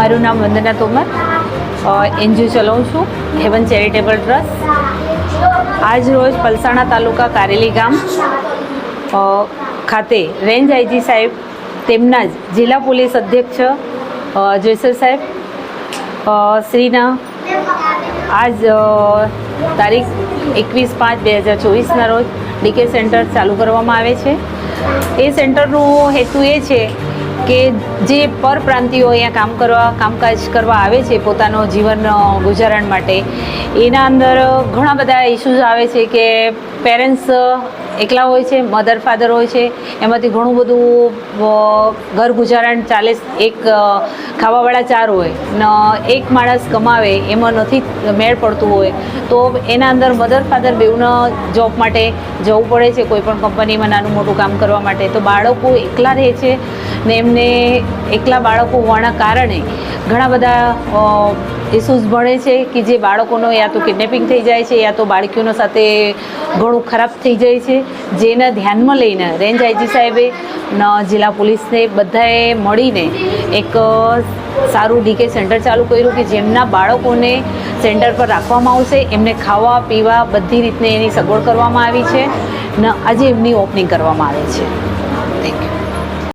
મારું નામ વંદના તોમર, એનજીઓ ચલાવું છું, હેવન ચેરિટેબલ ટ્રસ્ટ। આજ રોજ પલસાણા તાલુકા કારેલી ગામ ખાતે રેન્જ આઈજી સાહેબ, તેમના જ જિલ્લા પોલીસ અધ્યક્ષ જોઈસર સાહેબ શ્રીના આજ તારીખ 21/5/2024ના રોજ ડીકે સેન્ટર ચાલુ કરવામાં આવે છે। એ સેન્ટરનો હેતુ એ છે કે જે પરપ્રાંતિયો અહીંયા કામકાજ કરવા આવે છે પોતાનો જીવન ગુજારણ માટે, એના અંદર ઘણા બધા ઇશ્યુઝ આવે છે કે પેરેન્ટ્સ એકલા હોય છે, મધર ફાધર હોય છે, એમાંથી ઘણું બધું ઘર ગુજારણ ચાલે, એક ખાવાવાળા 4 હોય ને એક માણસ કમાવે એમાં નથી મેળ પડતું હોય, તો એના અંદર મધર ફાધર બેઉને જોબ માટે જવું પડે છે, કોઈ પણ કંપનીમાં નાનું મોટું કામ કરવા માટે। તો બાળકો એકલા રહે છે ને એમને એકલા બાળકો હોવાના કારણે ઘણા બધા ઇસ્યુઝ ભણે છે કે જે બાળકોનો યા તો કિડનેપિંગ થઈ જાય છે યા તો બાળકીઓના સાથે ઘણું ખરાબ થઈ જાય છે, જેના ધ્યાનમાં લઈને રેન્જ આઈજી સાહેબે જિલ્લા પોલીસને બધાએ મળીને એક સારું ડીકે સેન્ટર ચાલુ કર્યું કે જેમના બાળકોને સેન્ટર પર રાખવામાં આવશે, એમને ખાવા પીવા બધી રીતને એની સગવડ કરવામાં આવી છે ને આજે એમની ઓપનિંગ કરવામાં આવે છે। Thank you.